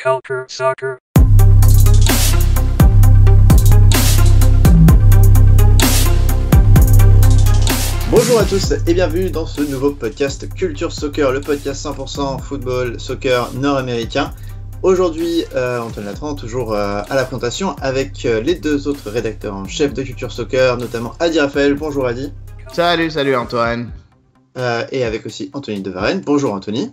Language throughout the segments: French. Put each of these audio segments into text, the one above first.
Culture Soccer. Bonjour à tous et bienvenue dans ce nouveau podcast Culture Soccer, le podcast 100% football, soccer nord-américain. Aujourd'hui, Antoine Latran, toujours à la présentation avec les deux autres rédacteurs en chef de Culture Soccer, notamment Adi Raphaël. Bonjour Adi. Salut Antoine. Et avec aussi Anthony de Varenne. Bonjour Anthony.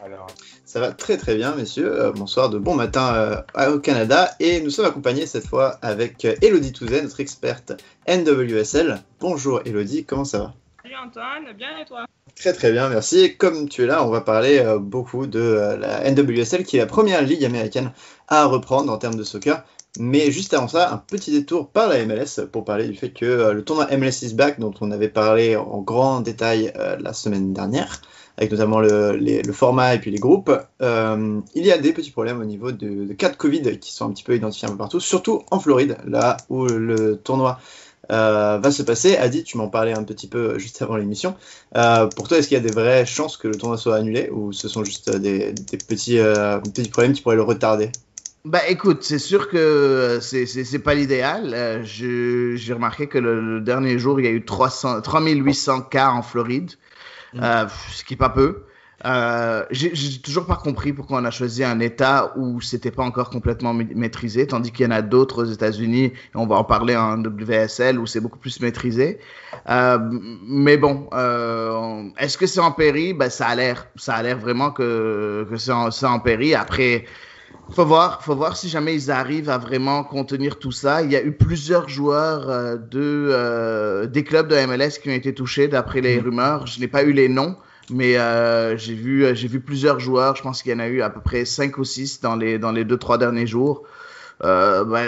Alors, ça va très très bien messieurs, bonsoir de bon matin au Canada et nous sommes accompagnés cette fois avec Elodie Touzet, notre experte NWSL. Bonjour Elodie, comment ça va? Salut Antoine, bien et toi? Très très bien, merci. Et comme tu es là, on va parler beaucoup de la NWSL qui est la première ligue américaine à reprendre en termes de soccer. Mais juste avant ça, un petit détour par la MLS pour parler du fait que le tournoi MLS is back dont on avait parlé en grand détail la semaine dernière, avec notamment le format et puis les groupes, il y a des petits problèmes au niveau de cas de Covid qui sont un petit peu identifiés un peu partout, surtout en Floride, là où le tournoi va se passer. Adi, tu m'en parlais un petit peu juste avant l'émission. Pour toi, est-ce qu'il y a des vraies chances que le tournoi soit annulé ou ce sont juste des petits problèmes qui pourraient le retarder? Bah écoute, c'est sûr que c'est pas l'idéal. J'ai remarqué que le dernier jour, il y a eu 3800 cas en Floride, ce qui est pas peu. J'ai toujours pas compris pourquoi on a choisi un État où c'était pas encore complètement maîtrisé, tandis qu'il y en a d'autres aux États-Unis, et on va en parler en WSL, où c'est beaucoup plus maîtrisé. Mais bon, est-ce que c'est en péril? Ben, ça a l'air vraiment que c'est en péril. Après, faut voir si jamais ils arrivent à vraiment contenir tout ça. Il y a eu plusieurs joueurs des clubs de MLS qui ont été touchés d'après les rumeurs. Je n'ai pas eu les noms, mais j'ai vu plusieurs joueurs. Je pense qu'il y en a eu à peu près 5 ou 6 dans les 2-3 derniers jours.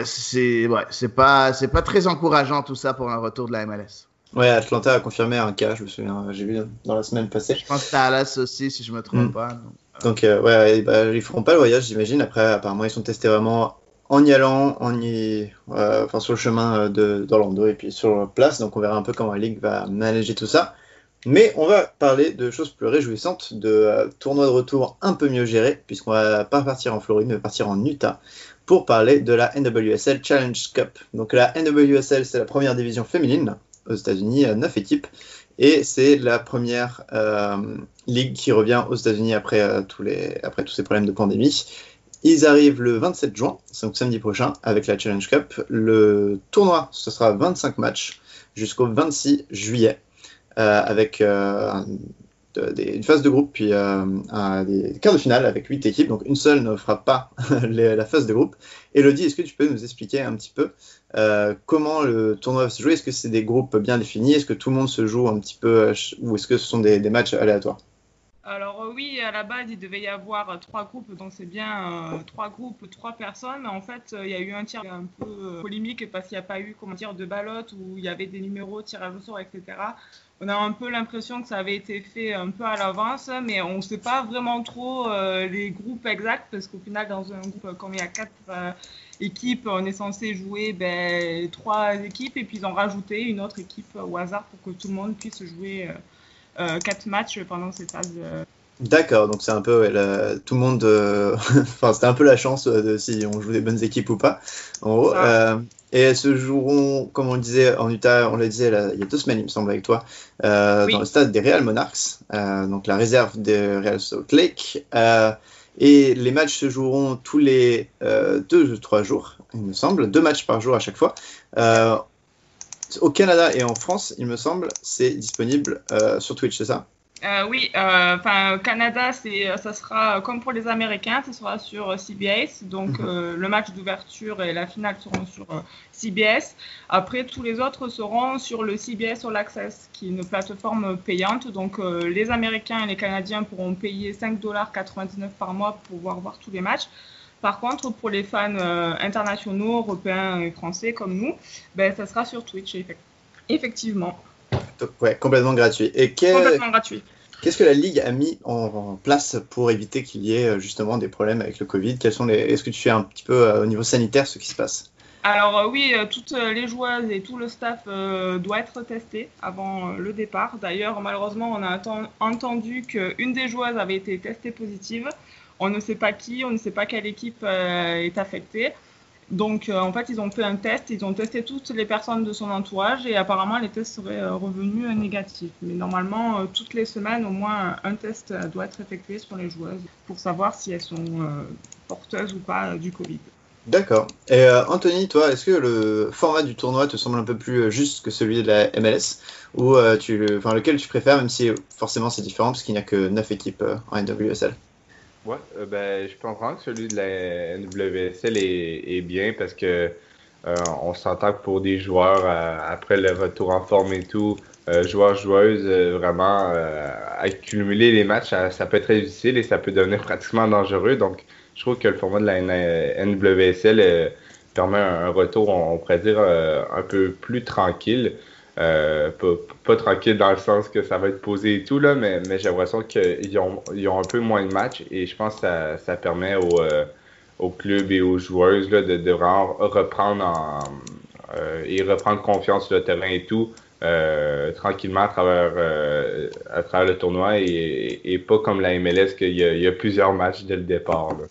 C'est pas très encourageant tout ça pour un retour de la MLS. Ouais, Atlanta a confirmé un cas, je me souviens, j'ai vu dans la semaine passée. Je pense que Dallas aussi, si je me trompe pas. Donc ils feront pas le voyage, j'imagine. Après, apparemment, ils sont testés vraiment en y allant, sur le chemin d'Orlando et puis sur place. Donc on verra un peu comment la Ligue va manager tout ça. Mais on va parler de choses plus réjouissantes, de tournois de retour un peu mieux gérés, puisqu'on va pas partir en Floride, mais partir en Utah, pour parler de la NWSL Challenge Cup. Donc la NWSL, c'est la première division féminine aux États-Unis, 9 équipes, et c'est la première ligue qui revient aux États-Unis après tous ces problèmes de pandémie. Ils arrivent le 27 juin, donc samedi prochain, avec la Challenge Cup. Le tournoi, ce sera 25 matchs jusqu'au 26 juillet. Avec une phase de groupe puis des quarts de finale avec 8 équipes, donc une seule ne fera pas la phase de groupe. Elodie, est-ce que tu peux nous expliquer un petit peu comment le tournoi va se jouer? Est-ce que c'est des groupes bien définis? Est-ce que tout le monde se joue un petit peu ou est-ce que ce sont des matchs aléatoires? Alors oui, à la base, il devait y avoir 3 groupes, donc c'est bien 3 groupes, 3 personnes. En fait, il y a eu un tir un peu polémique parce qu'il n'y a pas eu de ballotte où il y avait des numéros, tirage au sort, etc. On a un peu l'impression que ça avait été fait un peu à l'avance, mais on ne sait pas vraiment trop les groupes exacts parce qu'au final, dans un groupe, comme il y a 4 équipes, on est censé jouer 3 équipes et puis ils ont rajouté une autre équipe au hasard pour que tout le monde puisse jouer 4 matchs pendant cette phase. D'accord, donc c'est un peu tout le monde. C'était un peu la chance de si on joue des bonnes équipes ou pas. En gros. Et elles se joueront, comme on le disait en Utah, on le disait il y a 2 semaines, il me semble, avec toi, Oui. dans le stade des Real Monarchs, donc la réserve des Real Salt Lake. Et les matchs se joueront tous les 2-3 jours, il me semble, 2 matchs par jour à chaque fois. Au Canada et en France, il me semble, c'est disponible sur Twitch, c'est ça? Oui, au Canada, ça sera comme pour les Américains, ça sera sur CBS. Donc, le match d'ouverture et la finale seront sur CBS. Après, tous les autres seront sur le CBS All Access, qui est une plateforme payante. Donc, les Américains et les Canadiens pourront payer $5,99 par mois pour pouvoir voir tous les matchs. Par contre, pour les fans internationaux, européens et français comme nous, ça sera sur Twitch, effectivement. Ouais, complètement gratuit. Complètement gratuit. Qu'est-ce que la Ligue a mis en place pour éviter qu'il y ait justement des problèmes avec le Covid? Est-ce que tu sais un petit peu au niveau sanitaire ce qui se passe? Alors oui, toutes les joueuses et tout le staff doit être testé avant le départ. D'ailleurs, malheureusement, on a entendu qu'une des joueuses avait été testée positive. on ne sait pas qui, on ne sait pas quelle équipe est affectée. Donc, en fait, ils ont fait un test, ils ont testé toutes les personnes de son entourage et apparemment, les tests seraient revenus négatifs. Mais normalement, toutes les semaines, au moins un test doit être effectué sur les joueuses pour savoir si elles sont porteuses ou pas du Covid. D'accord. Et Anthony, toi, est-ce que le format du tournoi te semble un peu plus juste que celui de la MLS ou lequel tu préfères, même si forcément c'est différent parce qu'il n'y a que 9 équipes en NWSL? Ouais, je comprends que celui de la NWSL est bien parce que on s'entend que pour des joueurs, après le retour en forme et tout, joueurs-joueuses, vraiment, accumuler les matchs, ça peut être très difficile et ça peut devenir pratiquement dangereux. Donc, je trouve que le format de la NWSL permet un retour, on pourrait dire, un peu plus tranquille. Pas tranquille dans le sens que ça va être posé et tout, là, mais j'ai l'impression qu'ils ont un peu moins de matchs et je pense que ça permet aux clubs et aux joueuses là, de vraiment reprendre reprendre confiance sur le terrain et tout tranquillement à travers le tournoi et pas comme la MLS qu'il y a plusieurs matchs dès le départ. Là.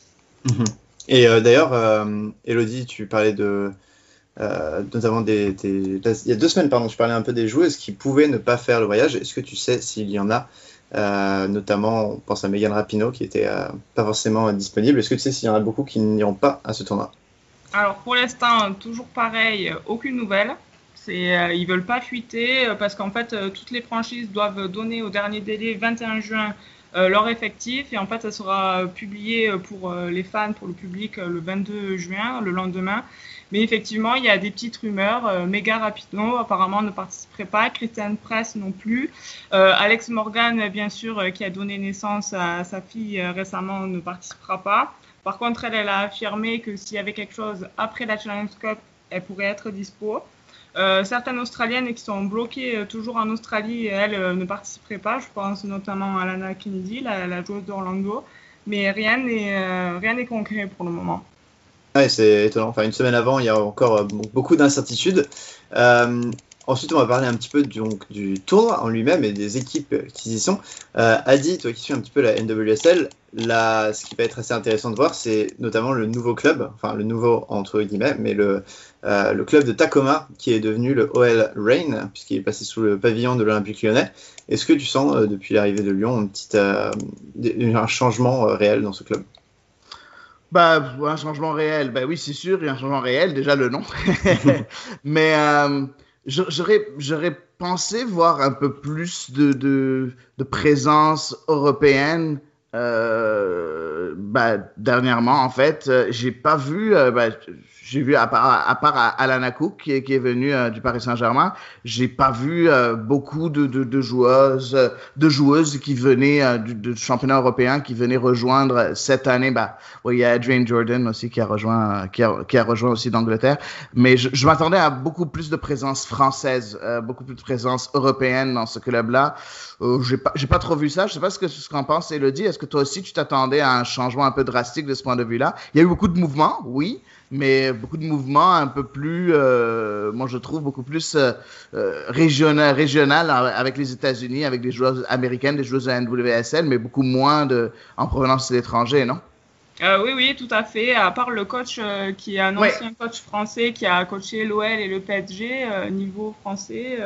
Mm-hmm. Et d'ailleurs, Elodie, tu parlais de notamment il y a 2 semaines, pardon, tu parlais un peu des joueuses qui pouvaient ne pas faire le voyage. Est-ce que tu sais s'il y en a, notamment, on pense à Megan Rapinoe qui était pas forcément disponible. Est-ce que tu sais s'il y en a beaucoup qui n'iront pas à ce tournoi? Alors pour l'instant, toujours pareil, aucune nouvelle. Ils veulent pas fuiter parce qu'en fait, toutes les franchises doivent donner au dernier délai 21 juin leur effectif et en fait, ça sera publié pour les fans, pour le public le 22 juin, le lendemain. Mais effectivement, il y a des petites rumeurs. Megan Rapinoe, apparemment, ne participerait pas. Christiane Press non plus. Alex Morgan, bien sûr, qui a donné naissance à sa fille récemment, ne participera pas. Par contre, elle a affirmé que s'il y avait quelque chose après la Challenge Cup, elle pourrait être dispo. Certaines Australiennes qui sont bloquées toujours en Australie, elles ne participeraient pas. Je pense notamment à Lana Kennedy, la joueuse d'Orlando. Mais rien n'est concret pour le moment. Ouais, c'est étonnant. Enfin, une semaine avant, il y a encore beaucoup d'incertitudes. Ensuite, on va parler un petit peu du tournoi en lui-même et des équipes qui y sont. Adi, toi qui suis un petit peu la NWSL, ce qui va être assez intéressant de voir, c'est notamment le nouveau club, enfin le nouveau entre guillemets, mais le club de Tacoma qui est devenu le OL Reign, puisqu'il est passé sous le pavillon de l'Olympique Lyonnais. Est-ce que tu sens, depuis l'arrivée de Lyon, un changement réel dans ce club? Un changement réel, oui, c'est sûr, il y a un changement réel, déjà le nom. Mais j'aurais pensé voir un peu plus de présence européenne dernièrement, en fait. J'ai pas vu, j'ai vu à part Alana Cook qui est venue du Paris Saint-Germain, j'ai pas vu beaucoup de joueuses qui venaient du championnat européen qui venaient rejoindre cette année. Il y a Adrienne Jordan aussi qui a rejoint aussi d'Angleterre, mais je m'attendais à beaucoup plus de présence française, beaucoup plus de présence européenne dans ce club-là. J'ai pas trop vu ça. Je sais pas ce qu'en pense Elodie. Est-ce que toi aussi tu t'attendais à un changement un peu drastique de ce point de vue-là? Il y a eu beaucoup de mouvements, oui, mais beaucoup de mouvements un peu plus, moi je trouve beaucoup plus régional avec les États-Unis, avec des joueuses américaines, des joueuses de la NWSL, mais beaucoup moins en provenance de l'étranger, non? Oui, tout à fait. À part le coach qui est un ancien coach français qui a coaché l'OL et le PSG, niveau français,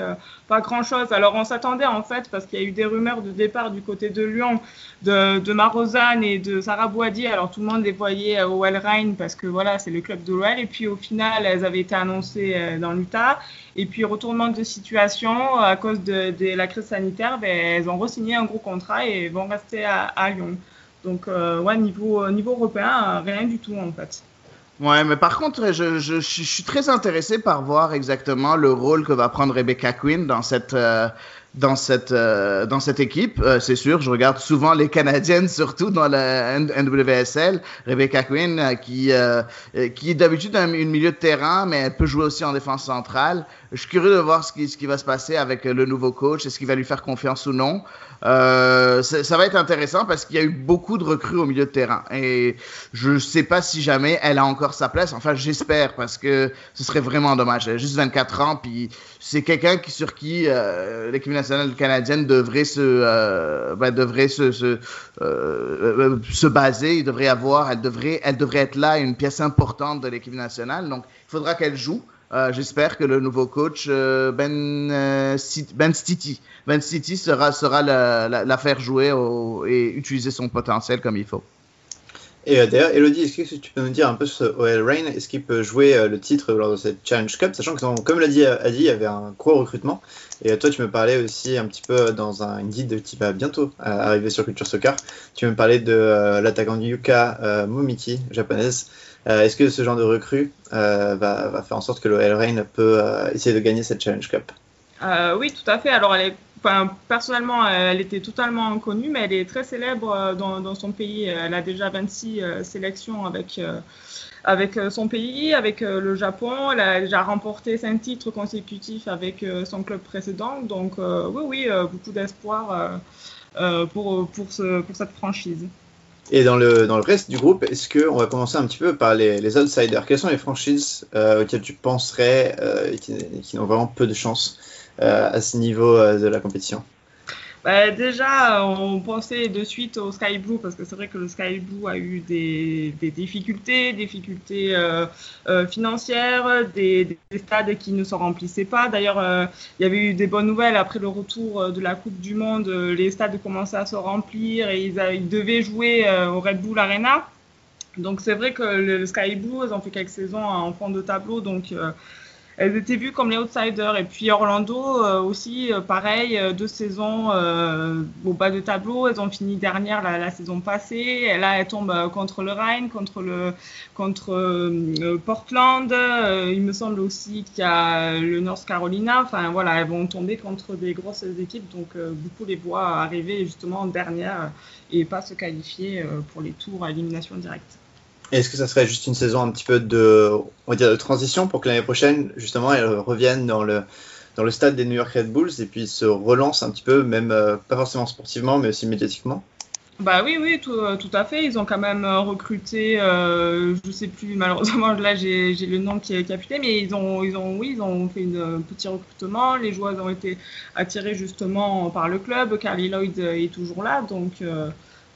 pas grand-chose. Alors on s'attendait en fait, parce qu'il y a eu des rumeurs de départ du côté de Lyon, de Marozane et de Sarah Boadi. Alors tout le monde les voyait au OL Reign parce que voilà, c'est le club de l'OL. Et puis au final, elles avaient été annoncées dans l'Utah. Et puis retournement de situation, à cause de la crise sanitaire, elles ont re-signé un gros contrat et vont rester à Lyon. Donc, niveau européen, rien du tout, en fait. Ouais, mais par contre, je suis très intéressé par voir exactement le rôle que va prendre Rebecca Quinn dans cette équipe. C'est sûr, je regarde souvent les Canadiennes, surtout dans la NWSL. Rebecca Quinn, qui est d'habitude une milieu de terrain, mais elle peut jouer aussi en défense centrale. Je suis curieux de voir ce qui va se passer avec le nouveau coach. Est-ce qu'il va lui faire confiance ou non? Ça va être intéressant parce qu'il y a eu beaucoup de recrues au milieu de terrain et je sais pas si jamais elle a encore sa place. Enfin, j'espère parce que ce serait vraiment dommage. Elle a juste 24 ans puis c'est quelqu'un sur qui l'équipe nationale nationale canadienne devrait se baser. Elle devrait être là, une pièce importante de l'équipe nationale. Donc, il faudra qu'elle joue. J'espère que le nouveau coach Ben Stiti sera la faire jouer et utiliser son potentiel comme il faut. Et d'ailleurs, Elodie, est-ce que tu peux nous dire un peu sur OL Reign, est-ce qu'il peut jouer le titre lors de cette Challenge Cup, sachant que, comme l'a dit Adi, il y avait un gros recrutement. Et toi, tu me parlais aussi un petit peu dans un guide qui va bientôt arriver sur Culture Soccer. Tu me parlais de l'attaquant Yuka Momiki, japonaise. Est-ce que ce genre de recrue va faire en sorte que l'OL Reign peut essayer de gagner cette Challenge Cup? Oui, tout à fait. Alors, personnellement, elle était totalement inconnue, mais elle est très célèbre dans son pays. Elle a déjà 26 sélections avec son pays, avec le Japon. Elle a déjà remporté 5 titres consécutifs avec son club précédent. Donc, oui, beaucoup d'espoir pour cette franchise. Et dans le reste du groupe, est-ce qu'on va commencer un petit peu par les outsiders? Quelles sont les franchises auxquelles tu penserais qui n'ont vraiment peu de chance à ce niveau de la compétition? Déjà, on pensait de suite au Sky Blue parce que c'est vrai que le Sky Blue a eu des difficultés financières, des stades qui ne se remplissaient pas. D'ailleurs, il y avait eu des bonnes nouvelles après le retour de la Coupe du Monde. Les stades commençaient à se remplir et ils devaient jouer au Red Bull Arena. Donc c'est vrai que le Sky Blue, ils ont fait quelques saisons en fond de tableau, donc elles étaient vues comme les outsiders. Et puis Orlando aussi, pareil, 2 saisons au bas de tableau. Elles ont fini dernière la saison passée. Et là, elles tombent contre le Rhein, contre Portland. Il me semble aussi qu'il y a le North Carolina. Enfin voilà, elles vont tomber contre des grosses équipes. Donc beaucoup les voient arriver justement dernière et pas se qualifier pour les tours à élimination directe. Est-ce que ça serait juste une saison un petit peu de transition pour que l'année prochaine, justement, elles reviennent dans le stade des New York Red Bulls et puis se relancent un petit peu, même pas forcément sportivement, mais aussi médiatiquement? Oui, tout à fait. Ils ont quand même recruté, je sais plus, malheureusement, là j'ai le nom qui est capté, mais ils ont fait un petit recrutement. Les joueurs ont été attirés justement par le club. Carly Lloyd est toujours là, donc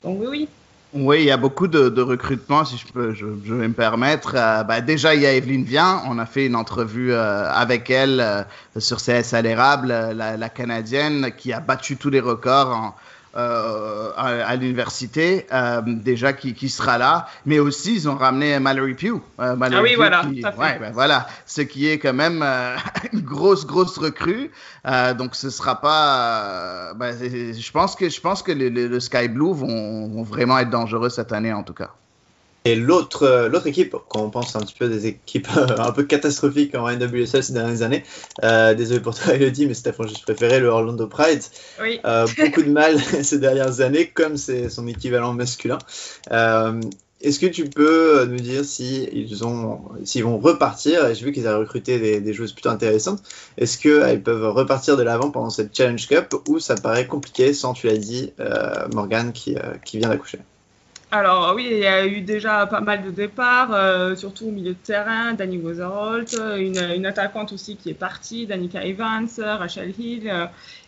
oui. Oui, il y a beaucoup de recrutements, si je vais me permettre. Déjà, il y a Evelyne Vian. On a fait une entrevue avec elle sur CSA l'érable, la Canadienne, qui a battu tous les records à l'université, déjà qui sera là. Mais aussi, ils ont ramené Mallory Pugh. Pugh voilà, tout à fait. Voilà, ce qui est quand même une grosse recrue. Donc, ce sera pas. Je pense que le Sky Blue vont vraiment être dangereux cette année, en tout cas. Et l'autre équipe, quand on pense un petit peu des équipes un peu catastrophiques en NWSL ces dernières années, désolé pour toi Elodie, mais c'est ta franchise préférée, le Orlando Pride. Oui. Beaucoup de mal ces dernières années, comme c'est son équivalent masculin. Est-ce que tu peux nous dire s'ils vont repartir? J'ai vu qu'ils ont recruté des joueuses plutôt intéressantes. Est-ce qu'elles peuvent repartir de l'avant pendant cette Challenge Cup ou ça paraît compliqué sans, tu l'as dit, Morgane qui vient d'accoucher? Alors oui, il y a eu déjà pas mal de départs, surtout au milieu de terrain, Dani Wetherholt, une attaquante aussi qui est partie, Danica Evans, Rachel Hill.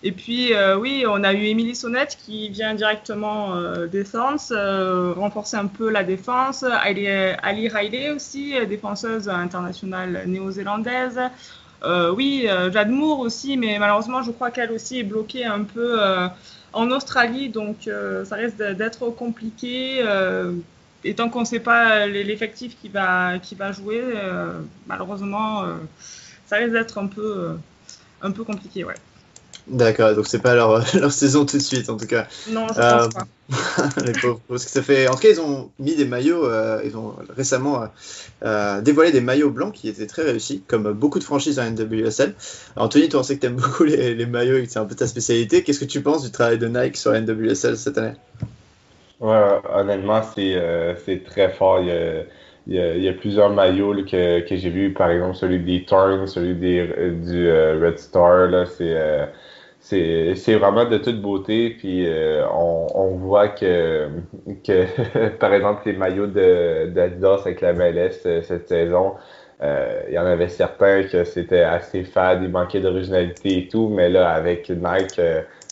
Et puis oui, on a eu Emily Sonnette qui vient directement défense, renforcer un peu la défense. Ali Riley aussi, défenseuse internationale néo-zélandaise. Oui, Jade Moore aussi, mais malheureusement, je crois qu'elle aussi est bloquée un peu en Australie, donc ça risque d'être compliqué. Et tant qu'on ne sait pas l'effectif qui va jouer, malheureusement, ça risque d'être un peu compliqué, ouais. D'accord, donc c'est pas leur saison tout de suite en tout cas. Non, je pense pas. Les pauvres, parce que ça fait. En tout cas, ils ont mis des maillots. Ils ont récemment dévoilé des maillots blancs qui étaient très réussis, comme beaucoup de franchises en NWSL. Anthony, toi, on sait que t'aimes beaucoup les maillots et que c'est un peu ta spécialité. Qu'est-ce que tu penses du travail de Nike sur NWSL cette année? Ouais, honnêtement, c'est très fort. Il y a plusieurs maillots là, que j'ai vus, par exemple celui des Torns, celui du Red Star. Là, c'est vraiment de toute beauté. Puis on voit que par exemple les maillots d'Adidas avec la MLS cette saison, il y en avait certains que c'était assez fade, il manquait d'originalité et tout, mais là, avec Nike,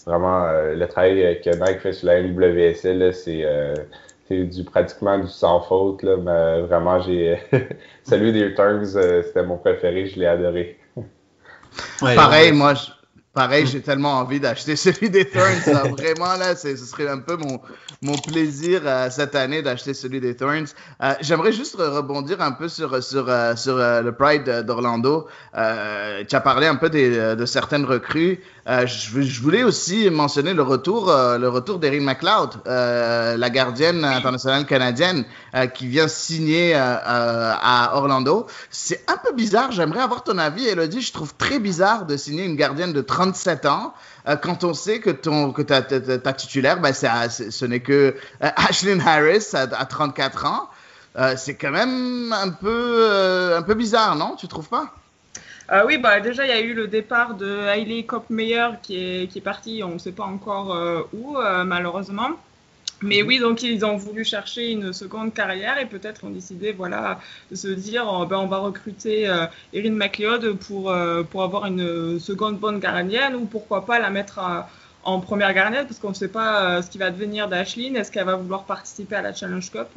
vraiment, le travail que Nike fait sur la NWSL, là, c'est pratiquement du sans faute, là, mais vraiment, celui des Turks, c'était mon préféré, je l'ai adoré. Ouais, pareil, moi, pareil, j'ai tellement envie d'acheter celui des Thorns. Là. Vraiment, là, ce serait un peu mon plaisir cette année d'acheter celui des Thorns. J'aimerais juste rebondir un peu sur le Pride d'Orlando. Tu as parlé un peu de certaines recrues. Je voulais aussi mentionner le retour d'Erin McLeod, la gardienne internationale canadienne qui vient signer à Orlando. C'est un peu bizarre. J'aimerais avoir ton avis, Elodie. Je trouve très bizarre de signer une gardienne de 37 ans quand on sait que ta titulaire, ben, ce n'est que Ashlyn Harris à 34 ans. C'est quand même un peu bizarre, non? Tu trouves pas? Oui, bah déjà il y a eu le départ de Hailey Kopmeyer qui est parti, on ne sait pas encore où malheureusement. Mais oui, donc ils ont voulu chercher une seconde carrière et peut-être ont décidé, voilà, de se dire, on va recruter Erin McLeod pour avoir une seconde bonne gardienne ou pourquoi pas la mettre en première gardienne parce qu'on ne sait pas ce qui va devenir d'Ashlyn. Est-ce qu'elle va vouloir participer à la Challenge Cup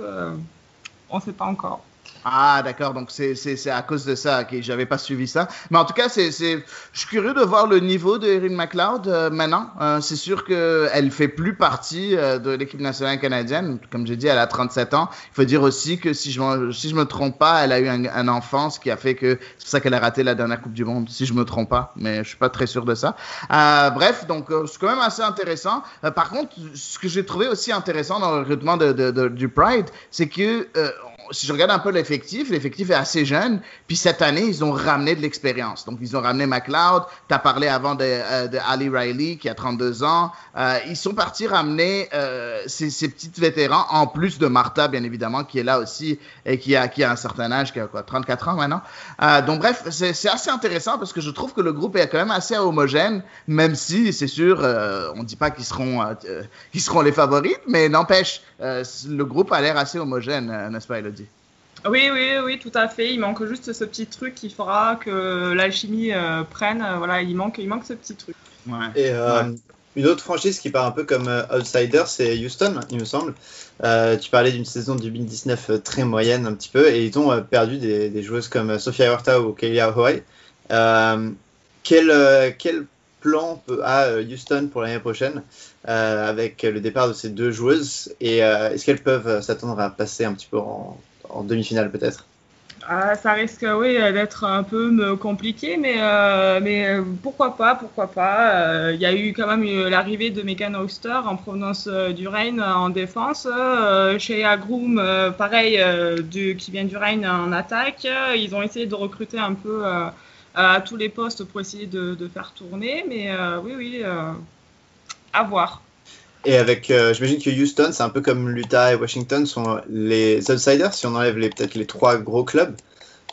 on ne sait pas encore. Ah, d'accord. Donc, c'est à cause de ça que j'avais pas suivi ça. Mais en tout cas, je suis curieux de voir le niveau de Erin McLeod maintenant. C'est sûr qu'elle fait plus partie de l'équipe nationale canadienne. Comme j'ai dit, elle a 37 ans. Il faut dire aussi que si je me trompe pas, elle a eu un enfant, ce qui a fait que c'est pour ça qu'elle a raté la dernière Coupe du Monde, si je me trompe pas. Mais je suis pas très sûr de ça. Bref, donc, c'est quand même assez intéressant. Par contre, ce que j'ai trouvé aussi intéressant dans le recrutement du Pride, c'est que, si je regarde un peu l'effectif est assez jeune. Puis cette année, ils ont ramené de l'expérience. Donc, ils ont ramené McLeod. Tu as parlé avant de Ali Riley, qui a 32 ans. Ils sont partis ramener ces petits vétérans, en plus de Martha, bien évidemment, qui est là aussi et qui a un certain âge, qui a 34 ans maintenant. Donc, bref, c'est assez intéressant parce que je trouve que le groupe est quand même assez homogène, même si, c'est sûr, on ne dit pas qu'ils seront les favoris, mais n'empêche, le groupe a l'air assez homogène, n'est-ce pas, Elodie? Oui, tout à fait. Il manque juste ce petit truc qui fera que l'alchimie prenne. Voilà, il manque ce petit truc. Ouais. Et une autre franchise qui part un peu comme outsider, c'est Houston, il me semble. Tu parlais d'une saison 2019 très moyenne un petit peu, et ils ont perdu des joueuses comme Sophia Huerta ou Kelia Hoy. Quel plan a Houston pour l'année prochaine avec le départ de ces deux joueuses, et est-ce qu'elles peuvent s'attendre à passer un petit peu en demi-finale peut-être? Ça risque, d'être un peu compliqué, mais pourquoi pas. Il y a eu quand même l'arrivée de Megan Oster en provenance du Reign en défense. Shea Groom, pareil, qui vient du Reign en attaque. Ils ont essayé de recruter un peu à tous les postes pour essayer de faire tourner, mais à voir. Et j'imagine que Houston, c'est un peu comme l'Utah et Washington sont les outsiders, si on enlève peut-être les trois gros clubs,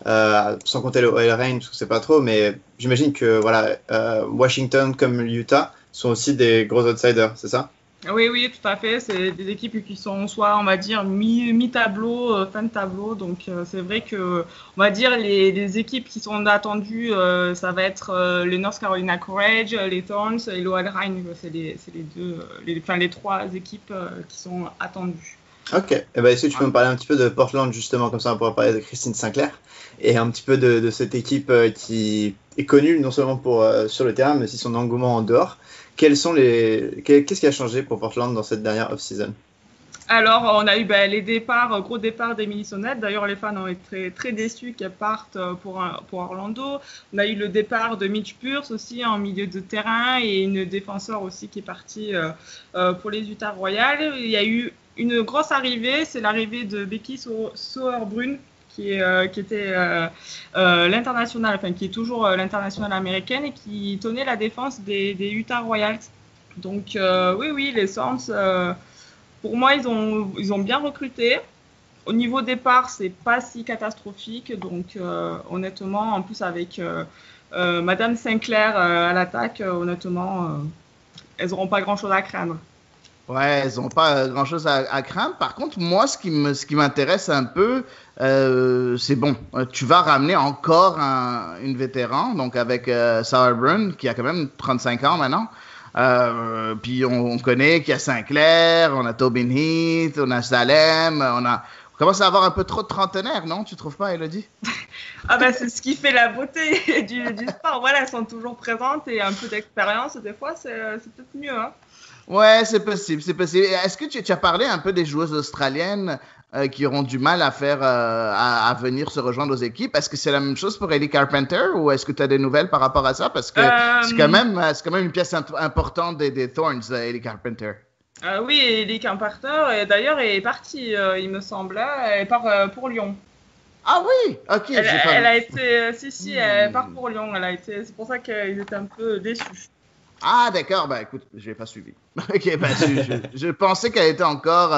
sans compter le Oil Reign, parce que c'est pas trop, mais j'imagine que Washington comme l'Utah sont aussi des gros outsiders, c'est ça? Oui, tout à fait. C'est des équipes qui sont soit, on va dire, mi-tableau, fin de tableau. Donc, c'est vrai que, on va dire, les équipes qui sont attendues, ça va être les North Carolina Courage, les Thorns et l'Oil Reign. C'est les trois équipes qui sont attendues. Ok. Est-ce que tu peux me parler un petit peu de Portland, justement, comme ça on pourra parler de Christine Sinclair, et un petit peu de cette équipe qui est connue non seulement sur le terrain, mais aussi son engouement en dehors. Qu'est-ce qui a changé pour Portland dans cette dernière off-season? Alors, on a eu les gros départs d'Emily Sonnett. D'ailleurs, les fans ont été très, très déçus qu'elle parte pour Orlando. On a eu le départ de Mitch Pierce aussi en milieu de terrain et une défenseur aussi qui est partie pour les Utah Royals. Il y a eu une grosse arrivée, c'est l'arrivée de Becky Sauerbrunn, qui était l'international, enfin qui est toujours l'internationale américaine et qui tenait la défense des Utah Royals. Donc oui, les Suns, pour moi, ils ont bien recruté. Au niveau départ, c'est pas si catastrophique. Donc honnêtement, en plus avec Madame Sinclair à l'attaque, honnêtement, elles n'auront pas grand-chose à craindre. Ouais, ils n'ont pas grand-chose à craindre. Par contre, moi, ce qui m'intéresse un peu, c'est bon, tu vas ramener encore une vétéran, donc avec Sauerbrunn, qui a quand même 35 ans maintenant. Puis on connaît qu'il y a Sinclair, on a Tobin Heath, on a Salem, on commence à avoir un peu trop de trentenaires, non? Tu trouves pas, Elodie? Ah bah c'est ce qui fait la beauté du sport. Voilà, elles sont toujours présentes et un peu d'expérience, des fois, c'est peut-être mieux, hein. Ouais, c'est possible, c'est possible. Est-ce que tu as parlé un peu des joueuses australiennes qui auront du mal à à venir se rejoindre aux équipes? Est-ce que c'est la même chose pour Ellie Carpenter ou est-ce que tu as des nouvelles par rapport à ça? Parce que c'est quand même une pièce importante des Thorns, Ellie Carpenter. Oui, Ellie Carpenter, et d'ailleurs, est partie, il me semble, elle part pour Lyon. Ah oui, ok. Elle a été, si, elle part pour Lyon. C'est pour ça qu'ils étaient un peu déçus. Ah, d'accord. Ben, écoute, je n'ai pas suivi. Ok, ben, je pensais qu'elle était encore,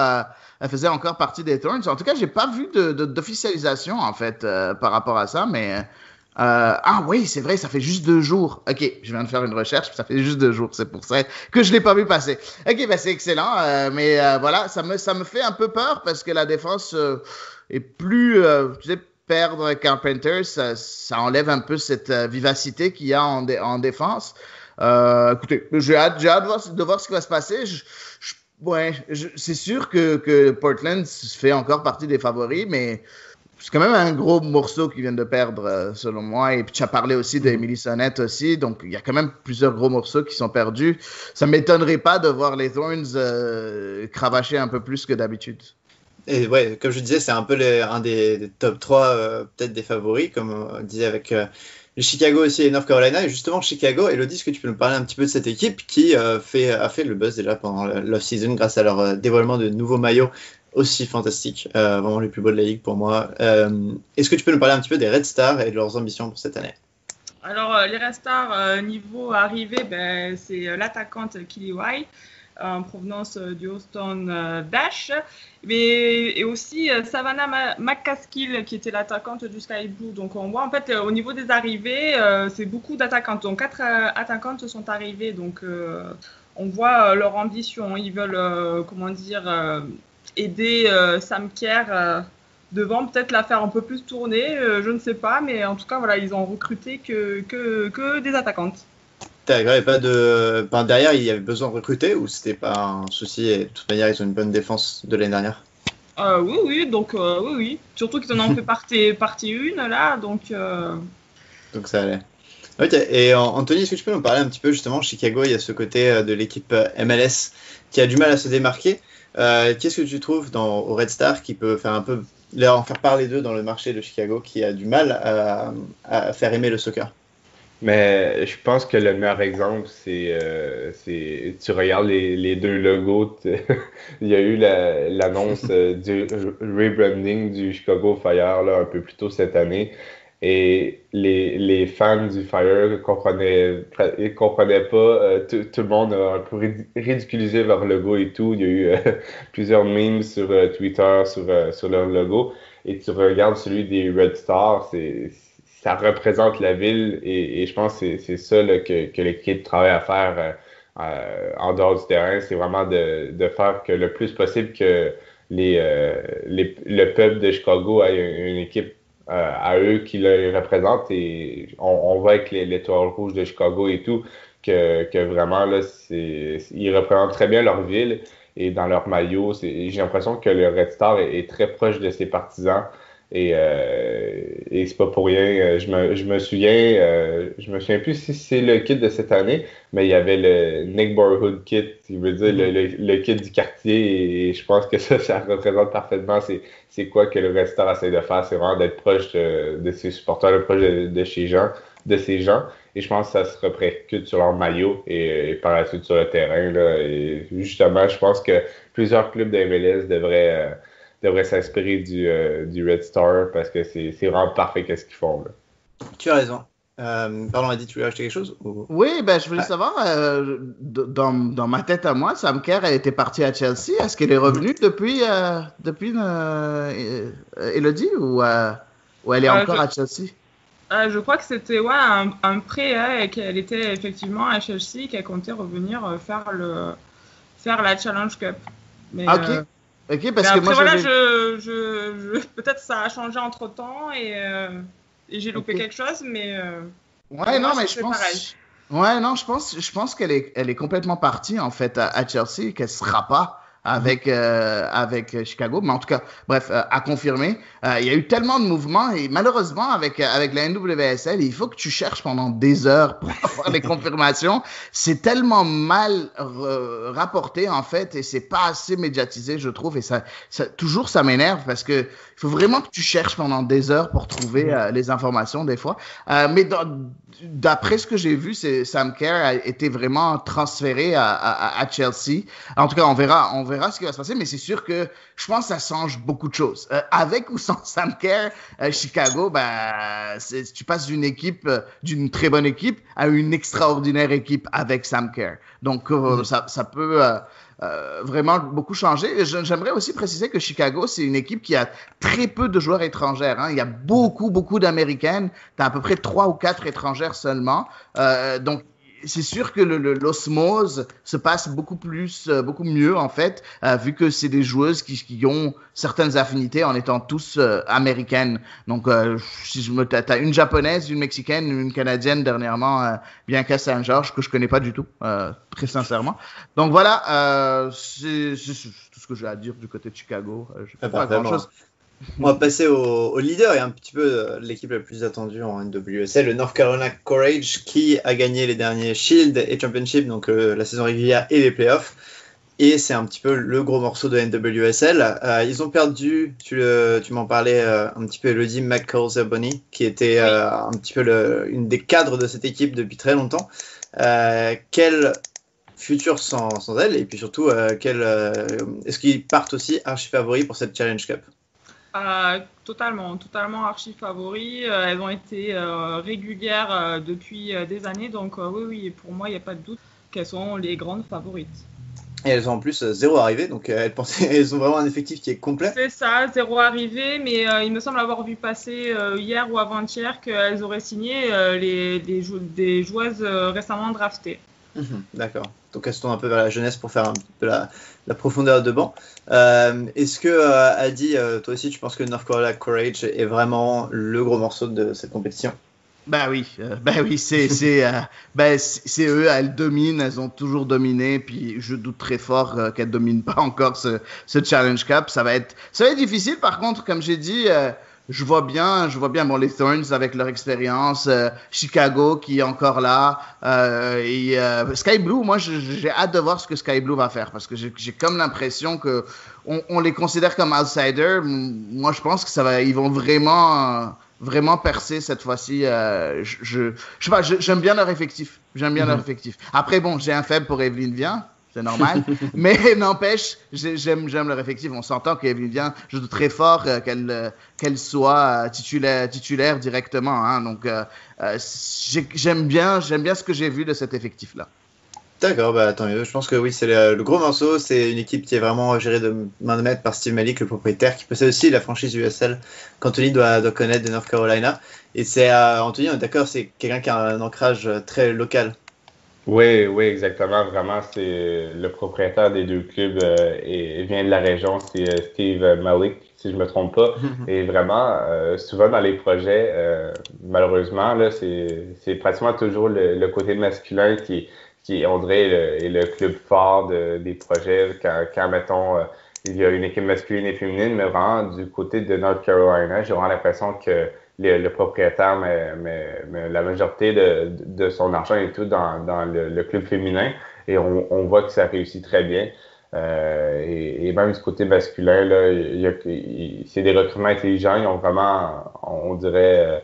elle faisait encore partie des Thorns. En tout cas, j'ai pas vu d'officialisation, en fait, par rapport à ça, mais, ah oui, c'est vrai, ça fait juste 2 jours. Ok, je viens de faire une recherche, ça fait juste 2 jours. C'est pour ça que je l'ai pas vu passer. Ok, ben, c'est excellent. Mais voilà, ça me fait un peu peur parce que la défense est plus, tu sais, perdre Carpenter, ça enlève un peu cette vivacité qu'il y a en défense. Écoutez, j'ai hâte de voir ce qui va se passer. C'est sûr que Portland fait encore partie des favoris, mais c'est quand même un gros morceau qu'ils viennent de perdre, selon moi. Et puis tu as parlé aussi d'Emily Sonnett aussi, donc il y a quand même plusieurs gros morceaux qui sont perdus. Ça ne m'étonnerait pas de voir les Thorns cravacher un peu plus que d'habitude. Et ouais, comme je disais, c'est un peu un des top 3 peut-être des favoris, comme on disait avec les Chicago aussi et North Carolina. Et justement, Chicago, Elodie, est-ce que tu peux nous parler un petit peu de cette équipe qui a fait le buzz déjà pendant l'off-season grâce à leur dévoilement de nouveaux maillots aussi fantastiques, vraiment les plus beaux de la ligue pour moi. Est-ce que tu peux nous parler un petit peu des Red Stars et de leurs ambitions pour cette année? Alors, les Red Stars, niveau arrivée, ben, c'est l'attaquante Kelly White, en provenance du Houston Dash, et aussi Savannah McCaskill qui était l'attaquante du Sky Blue. Donc on voit en fait au niveau des arrivées, c'est beaucoup d'attaquantes. Donc 4 attaquantes sont arrivées. Donc on voit leur ambition. Ils veulent aider Sam Kerr devant, peut-être la faire un peu plus tourner. Je ne sais pas, mais en tout cas voilà, ils ont recruté que des attaquantes. D'accord, et pas de. Ben, derrière, il y avait besoin de recruter ou c'était pas un souci et de toute manière, ils ont une bonne défense de l'année dernière? Oui, donc oui. Surtout qu'ils en ont fait partie une là, donc. Donc ça allait. Ok, et Anthony, est-ce que tu peux nous parler un petit peu justement, Chicago, il y a ce côté de l'équipe MLS qui a du mal à se démarquer. Qu'est-ce que tu trouves au Red Star qui peut faire un peu en faire parler d'eux dans le marché de Chicago qui a du mal à faire aimer le soccer? Mais je pense que le meilleur exemple, c'est tu regardes les 2 logos. Il y a eu l'annonce du rebranding du Chicago Fire là, un peu plus tôt cette année. Et les fans du Fire comprenaient pas. Tout le monde a un peu ridiculisé leur logo et tout. Il y a eu plusieurs memes sur Twitter sur leur logo. Et tu regardes celui des Red Stars, ça représente la ville et je pense que c'est ça là, que l'équipe travaille à faire en dehors du terrain. C'est vraiment de faire que le plus possible que le peuple de Chicago ait une équipe à eux qui le représente. Et on voit avec l'étoile rouge de Chicago et tout que vraiment là, ils représentent très bien leur ville et dans leur maillot. J'ai l'impression que le Red Star est très proche de ses partisans. Et c'est pas pour rien. Je me souviens plus si c'est le kit de cette année, mais il y avait le Neighborhood Kit, il veut dire le kit du quartier, et je pense que ça représente parfaitement c'est quoi que le Red Star essaie de faire, c'est vraiment d'être proche de ses supporters, proche de ces gens, et je pense que ça se répercute sur leur maillot et par la suite sur le terrain, là. Et justement, je pense que plusieurs clubs de MLS devrait s'inspirer du Red Star parce que c'est vraiment parfait qu'est-ce qu'ils font là. Tu as raison. Pardon, Eddie, tu voulais acheter quelque chose ou... Oui, ben je voulais savoir, dans ma tête à moi, Sam Kerr était parti à Chelsea. Est-ce qu'elle est revenue depuis Elodie ou elle est encore à Chelsea? Je crois que c'était un prêt et qu'elle était effectivement à Chelsea, qu'elle comptait revenir faire la Challenge Cup. Mais, Ok, ok, parce que après, moi voilà, j'avais... peut-être ça a changé entre temps et j'ai loupé Ok. quelque chose, mais pour Ouais, moi, non, mais je c'est pareil. pense. Ouais, non, je pense elle est complètement partie en fait à Chelsea, qu'elle sera pas avec Chicago. Mais en tout cas, bref, à confirmer. Il y a eu tellement de mouvements et malheureusement avec la NWSL, il faut que tu cherches pendant des heures pour avoir les confirmations. C'est tellement mal rapporté en fait et c'est pas assez médiatisé, je trouve. Et toujours ça m'énerve parce que il faut vraiment que tu cherches pendant des heures pour trouver les informations des fois. Mais d'après ce que j'ai vu, Sam Kerr a été vraiment transféré à Chelsea. En tout cas, on verra ce qui va se passer, mais c'est sûr que je pense que ça change beaucoup de choses. Avec ou sans Sam Kerr, Chicago, tu passes d'une très bonne équipe à une extraordinaire équipe avec Sam Kerr. Donc, ça peut vraiment beaucoup changer. J'aimerais aussi préciser que Chicago, c'est une équipe qui a très peu de joueurs étrangères. Hein. Il y a beaucoup d'Américaines. Tu as à peu près 3 ou 4 étrangères seulement. Donc, c'est sûr que l'osmose se passe beaucoup mieux en fait, vu que c'est des joueuses qui ont certaines affinités en étant tous américaines. Donc, si t'as une japonaise, une mexicaine, une canadienne dernièrement, Bianca Saint-Georges, que je connais pas du tout, très sincèrement. Donc voilà, c'est tout ce que j'ai à dire du côté de Chicago. Je ne pas grand-chose. On va passer au leader et un petit peu l'équipe la plus attendue en NWSL, le North Carolina Courage, qui a gagné les derniers Shield et Championship, donc la saison régulière et les playoffs. Et c'est un petit peu le gros morceau de NWSL. Ils ont perdu, tu m'en parlais un petit peu, Elodie, McCall-Zerboni, qui était un petit peu une des cadres de cette équipe depuis très longtemps. Quel futur sans elle? Et puis surtout, est-ce qu'ils partent aussi archi favoris pour cette Challenge Cup? Totalement archi favoris. Elles ont été régulières depuis des années, donc oui, pour moi, il n'y a pas de doute qu'elles sont les grandes favorites. Et elles ont en plus 0 arrivée, donc elles ont vraiment un effectif qui est complet. C'est ça, 0 arrivée, mais il me semble avoir vu passer hier ou avant-hier qu'elles auraient signé des joueuses récemment draftées. D'accord. Donc elles se tournent un peu vers la jeunesse pour faire un peu la profondeur de banc. Est-ce que, Adi, toi aussi, tu penses que North Carolina Courage est vraiment le gros morceau de cette compétition? Oui, c'est eux, elles dominent, elles ont toujours dominé, puis je doute très fort qu'elles dominent pas encore ce Challenge Cup. Ça va être difficile. Par contre, comme j'ai dit, je vois bien les Thorns avec leur expérience, Chicago qui est encore là, et Sky Blue. Moi, j'ai hâte de voir ce que Sky Blue va faire parce que j'ai comme l'impression que on les considère comme outsiders. Moi, je pense que ils vont vraiment percer cette fois-ci. Je sais pas, j'aime bien leur effectif. Leur effectif. Après, bon, j'ai un faible pour Evelyne Viens. C'est normal. Mais n'empêche, j'aime leur effectif. On s'entend qu'Evelyne Viens joue très fort, qu'elle soit titulaire directement. Hein. Donc, j'aime bien ce que j'ai vu de cet effectif-là. D'accord, tant mieux. Je pense que oui, c'est le gros morceau. C'est une équipe qui est vraiment gérée de main de maître par Steve Malik, le propriétaire, qui possède aussi la franchise USL qu'Anthony doit connaître de North Carolina. Et c'est Anthony, on est d'accord, c'est quelqu'un qui a un ancrage très local. Oui, exactement. Vraiment, c'est le propriétaire des deux clubs et vient de la région, c'est Steve Malik, si je me trompe pas. Et vraiment, souvent dans les projets, malheureusement, là, c'est pratiquement toujours le côté masculin qui on dirait, est le club fort des projets. Quand mettons, il y a une équipe masculine et féminine, mais vraiment, du côté de North Carolina, j'ai vraiment l'impression que le propriétaire met la majorité de son argent et tout dans le club féminin. Et on voit que ça réussit très bien. Et même du côté masculin, là, c'est des recrutements intelligents. Ils ont vraiment, on dirait,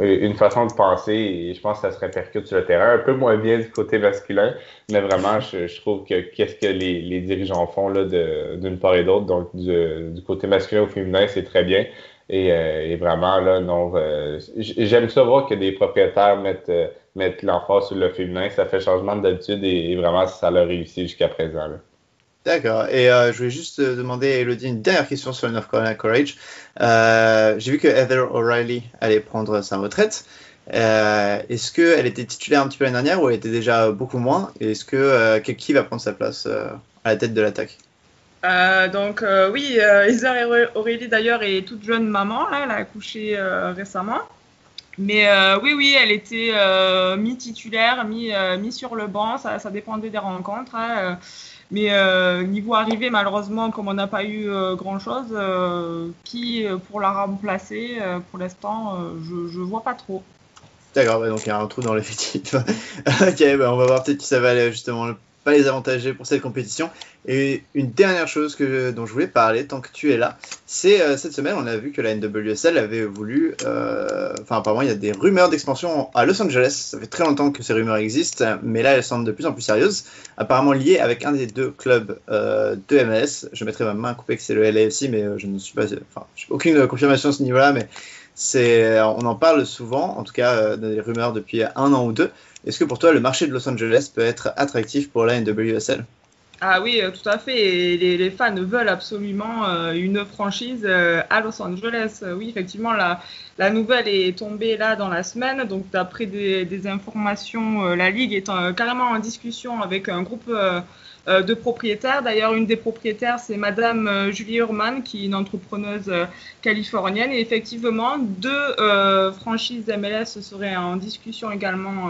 une façon de penser et je pense que ça se répercute sur le terrain. Un peu moins bien du côté masculin, mais vraiment, je trouve que qu'est-ce que les dirigeants font là, d'une part et d'autre, donc du côté masculin au féminin, c'est très bien. Et vraiment, là, non, j'aime ça voir que des propriétaires mettent l'emphase sur le féminin. Ça fait changement d'habitude et vraiment, ça leur réussit jusqu'à présent. Là. D'accord. Et je voulais juste demander à Elodie une dernière question sur le North Carolina Courage. J'ai vu que Heather O'Reilly allait prendre sa retraite. Est-ce qu'elle était titulaire un petit peu l'année dernière ou elle était déjà beaucoup moins? Et est-ce que qui va prendre sa place à la tête de l'attaque? Oui, Heather Aurélie d'ailleurs est toute jeune maman, là, elle a accouché récemment. Mais oui, elle était mi-titulaire, mi sur le banc, ça dépendait des rencontres. Hein. Mais niveau arrivée, malheureusement, comme on n'a pas eu grand-chose, qui pour la remplacer, pour l'instant, je vois pas trop. D'accord, donc il y a un trou dans l'effectif. Ok, on va voir peut-être si ça va aller, justement pas les avantager pour cette compétition. Et une dernière chose dont je voulais parler, tant que tu es là, c'est cette semaine, on a vu que la NWSL avait voulu... apparemment, il y a des rumeurs d'expansion à Los Angeles. Ça fait très longtemps que ces rumeurs existent, mais là, elles semblent de plus en plus sérieuses. Apparemment liées avec un des deux clubs de MLS. Je mettrai ma main à couper que c'est le LAFC, mais je ne suis pas... j'ai aucune confirmation à ce niveau-là, mais on en parle souvent, en tout cas des rumeurs depuis 1 an ou 2. Est-ce que pour toi, le marché de Los Angeles peut être attractif pour la NWSL? Ah oui, tout à fait. Et les fans veulent absolument une franchise à Los Angeles. Oui, effectivement, la nouvelle est tombée là dans la semaine. Donc, d'après des informations, la Ligue est carrément en discussion avec un groupe de propriétaires. D'ailleurs, une des propriétaires, c'est Madame Julie Urman, qui est une entrepreneuse californienne. Et effectivement, 2 franchises MLS seraient en discussion également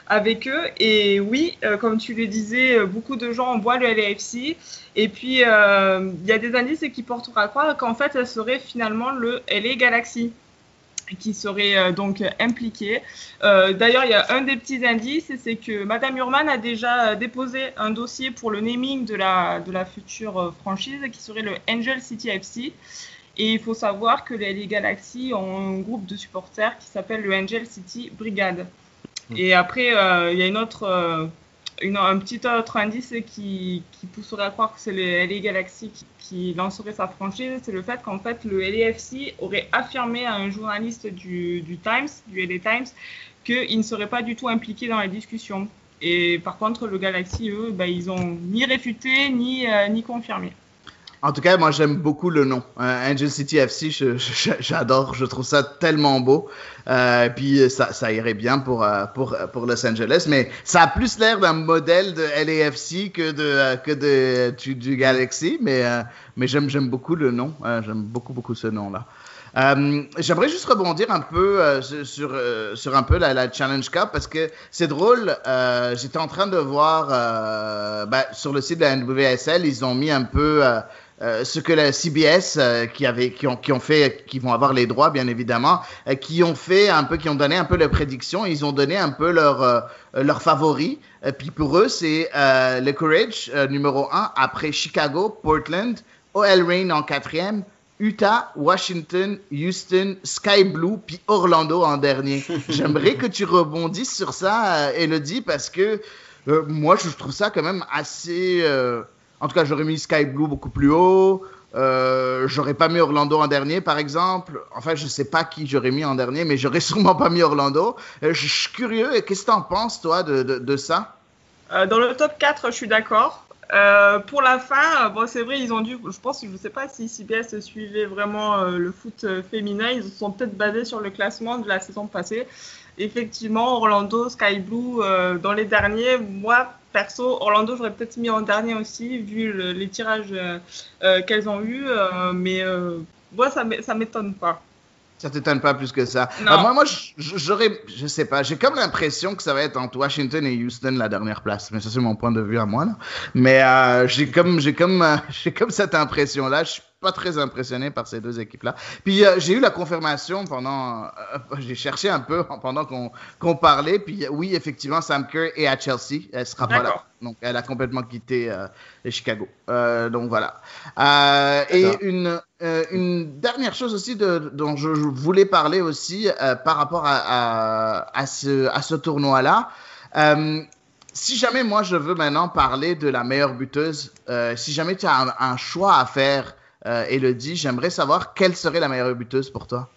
avec eux. Et oui, comme tu le disais, beaucoup de gens voient le LAFC. Et puis, il y a des indices qui porteraient à croire qu'en fait, elle serait finalement le LA Galaxy qui serait donc impliqué. D'ailleurs, il y a un des petits indices, c'est que Madame Urman a déjà déposé un dossier pour le naming de la future franchise qui serait le Angel City FC. Et il faut savoir que les LA Galaxy ont un groupe de supporters qui s'appelle le Angel City Brigade. Et après, il y a un petit autre indice qui pousserait à croire que c'est le LA Galaxy qui lancerait sa franchise, c'est le fait qu'en fait le LAFC aurait affirmé à un journaliste du LA Times, qu'il ne serait pas du tout impliqué dans la discussion. Et par contre, le Galaxy, eux, ils ont ni réfuté ni confirmé. En tout cas, moi, j'aime beaucoup le nom. Angel City FC, j'adore. Je trouve ça tellement beau. Puis, ça irait bien pour Los Angeles. Mais ça a plus l'air d'un modèle de LAFC que du Galaxy. Mais j'aime beaucoup le nom. J'aime beaucoup ce nom-là. J'aimerais juste rebondir un peu sur un peu la Challenge Cup parce que c'est drôle. J'étais en train de voir sur le site de la NWSL, ils ont mis un peu ce que la CBS qui vont avoir les droits bien évidemment, qui ont donné un peu leurs prédictions, ils ont donné un peu leurs favoris. Puis pour eux, c'est le Courage numéro 1 après Chicago, Portland, OL Reign en 4e. Utah, Washington, Houston, Sky Blue, puis Orlando en dernier. J'aimerais que tu rebondisses sur ça, Elodie, parce que moi, je trouve ça quand même assez... En tout cas, j'aurais mis Sky Blue beaucoup plus haut. J'aurais pas mis Orlando en dernier, par exemple. Enfin, je sais pas qui j'aurais mis en dernier, mais j'aurais sûrement pas mis Orlando. Je suis curieux. Qu'est-ce que t'en penses, toi, de ça? Dans le top 4, je suis d'accord. Pour la fin, c'est vrai, ils ont dû, je sais pas si CBS suivait vraiment le foot féminin, ils se sont peut-être basés sur le classement de la saison passée. Effectivement, Orlando, Sky Blue, dans les derniers, moi, perso, Orlando, j'aurais peut-être mis en dernier aussi, vu les tirages qu'elles ont eus, mais moi, ça m'étonne pas. Ça t'étonne pas plus que ça. Moi, je sais pas, j'ai comme l'impression que ça va être entre Washington et Houston la dernière place. Mais ça, c'est mon point de vue à moi, là. Mais j'ai comme cette impression-là. Je suis pas très impressionné par ces deux équipes-là. Puis j'ai eu la confirmation j'ai cherché un peu pendant qu'on parlait. Puis oui, effectivement, Sam Kerr est à Chelsea. Elle sera pas là. Donc, elle a complètement quitté Chicago. Donc, voilà. Et une dernière chose aussi dont je voulais parler aussi par rapport à ce tournoi-là. Si jamais moi, je veux maintenant parler de la meilleure buteuse, si jamais tu as un choix à faire, Elodie, j'aimerais savoir quelle serait la meilleure buteuse pour toi.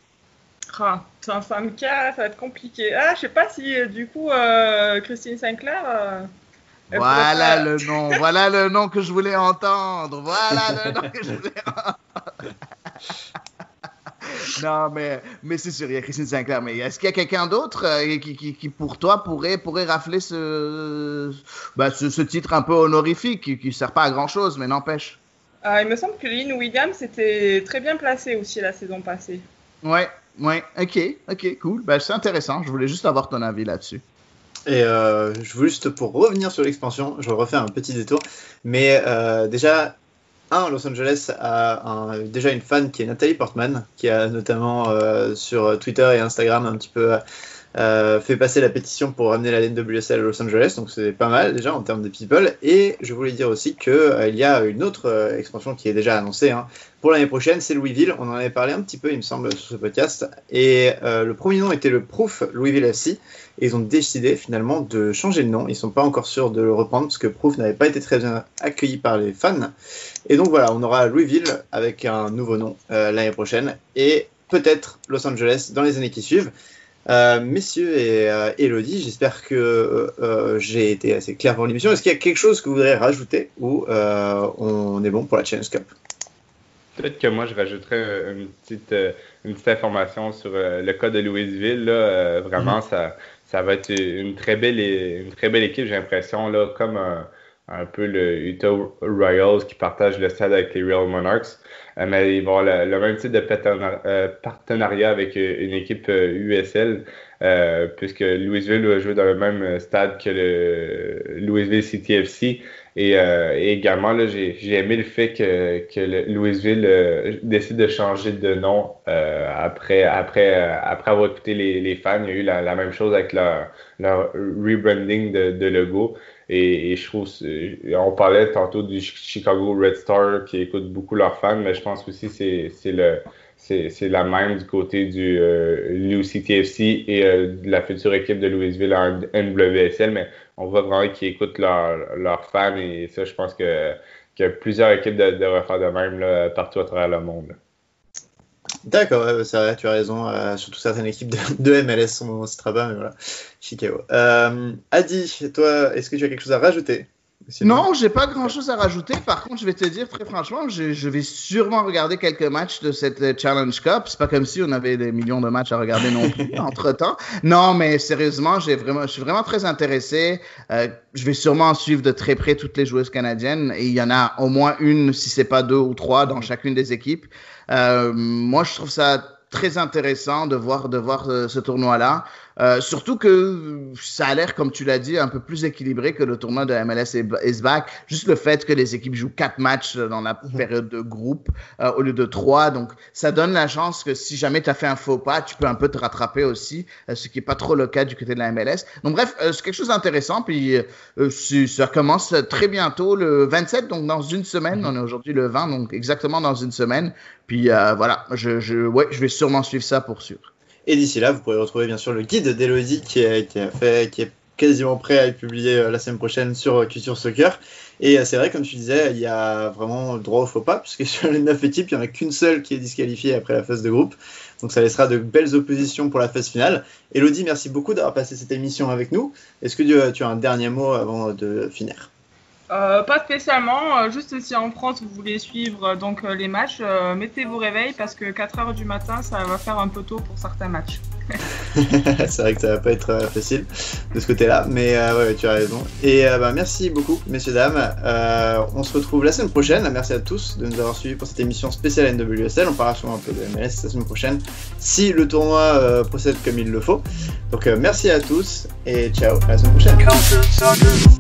Sam Kerr, ça va être compliqué. Je sais pas si, du coup, Christine Sinclair... Voilà le nom que je voulais entendre. Non, mais c'est sûr, il y a Christine Sinclair. Mais est-ce qu'il y a quelqu'un d'autre qui, pour toi, pourrait rafler ce titre un peu honorifique, qui ne sert pas à grand-chose, mais n'empêche? Il me semble que Lynn Williams était très bien placée aussi la saison passée. Ouais, ok, cool. C'est intéressant. Je voulais juste avoir ton avis là-dessus. Et je veux juste, pour revenir sur l'expansion, je refais un petit détour. Mais déjà, Los Angeles a déjà une fan qui est Nathalie Portman, qui a notamment sur Twitter et Instagram un petit peu fait passer la pétition pour ramener la NWSL à Los Angeles. Donc c'est pas mal déjà en termes de people. Et je voulais dire aussi qu'il y a une autre expansion qui est déjà annoncée pour l'année prochaine, c'est Louisville. On en avait parlé un petit peu, il me semble, sur ce podcast. Et le premier nom était le Proof Louisville FC. Et ils ont décidé finalement de changer de nom. Ils ne sont pas encore sûrs de le reprendre parce que Proof n'avait pas été très bien accueilli par les fans. Et donc voilà, on aura Louisville avec un nouveau nom l'année prochaine. Et peut-être Los Angeles dans les années qui suivent. Messieurs et Elodie, j'espère que j'ai été assez clair pour l'émission. Est-ce qu'il y a quelque chose que vous voudriez rajouter ou on est bon pour la Challenge Cup? Peut-être que moi, je rajouterais une petite information sur le cas de Louisville. Là, vraiment, ça va être une très belle équipe, j'ai l'impression, là, comme un peu le Utah Royals qui partage le stade avec les Real Monarchs. Mais ils vont avoir le même type de partenariat avec une équipe USL, puisque Louisville va jouer dans le même stade que le Louisville City FC. Et également, là, j'ai aimé le fait que Louisville décide de changer de nom après avoir écouté les fans. Il y a eu la même chose avec leur rebranding de logo. Et je trouve, on parlait tantôt du Chicago Red Star qui écoute beaucoup leurs fans, mais je pense aussi que c'est la même du côté du Lou City FC et de la future équipe de Louisville en NWSL, mais on voit vraiment qu'ils écoutent leurs fans et ça, je pense qu'il y a plusieurs équipes de refaire de même là, partout à travers le monde. D'accord, ouais, c'est vrai, tu as raison. Surtout certaines équipes de MLS sont très bas, mais voilà, Chicago. Adi, toi, est-ce que tu as quelque chose à rajouter? Non, j'ai pas grand-chose à rajouter. Par contre, je vais te dire très franchement, je vais sûrement regarder quelques matchs de cette Challenge Cup. C'est pas comme si on avait des millions de matchs à regarder non plus entre-temps. Non, mais sérieusement, je suis vraiment très intéressé. Je vais sûrement suivre de très près toutes les joueuses canadiennes. Et il y en a au moins une, si c'est pas deux ou trois, dans chacune des équipes. Moi, je trouve ça très intéressant de voir ce tournoi-là. Surtout que ça a l'air, comme tu l'as dit, un peu plus équilibré que le tournoi de MLS is back. Juste le fait que les équipes jouent 4 matchs dans la période de groupe au lieu de 3. Donc, ça donne la chance que si jamais tu as fait un faux pas, tu peux un peu te rattraper aussi, ce qui n'est pas trop le cas du côté de la MLS. Donc, bref, c'est quelque chose d'intéressant. Puis, ça commence très bientôt, le 27, donc dans une semaine. On est aujourd'hui le 20, donc exactement dans une semaine. Puis, voilà, je vais sûrement suivre ça pour sûr. Et d'ici là, vous pourrez retrouver bien sûr le guide d'Elodie qui est quasiment prêt à être publié la semaine prochaine sur Culture Soccer. Et c'est vrai, comme tu disais, il y a vraiment le droit au faux pas, puisque sur les 9 équipes, il n'y en a qu'une seule qui est disqualifiée après la phase de groupe. Donc ça laissera de belles oppositions pour la phase finale. Elodie, merci beaucoup d'avoir passé cette émission avec nous. Est-ce que tu as un dernier mot avant de finir ? Pas spécialement, juste si en France vous voulez suivre donc les matchs, mettez vos réveils parce que 4h du matin ça va faire un peu tôt pour certains matchs. C'est vrai que ça va pas être facile de ce côté-là, mais ouais, tu as raison. Et merci beaucoup, messieurs, dames. On se retrouve la semaine prochaine. Merci à tous de nous avoir suivis pour cette émission spéciale NWSL. On parlera souvent un peu de MLS la semaine prochaine si le tournoi procède comme il le faut. Donc merci à tous et ciao, à la semaine prochaine.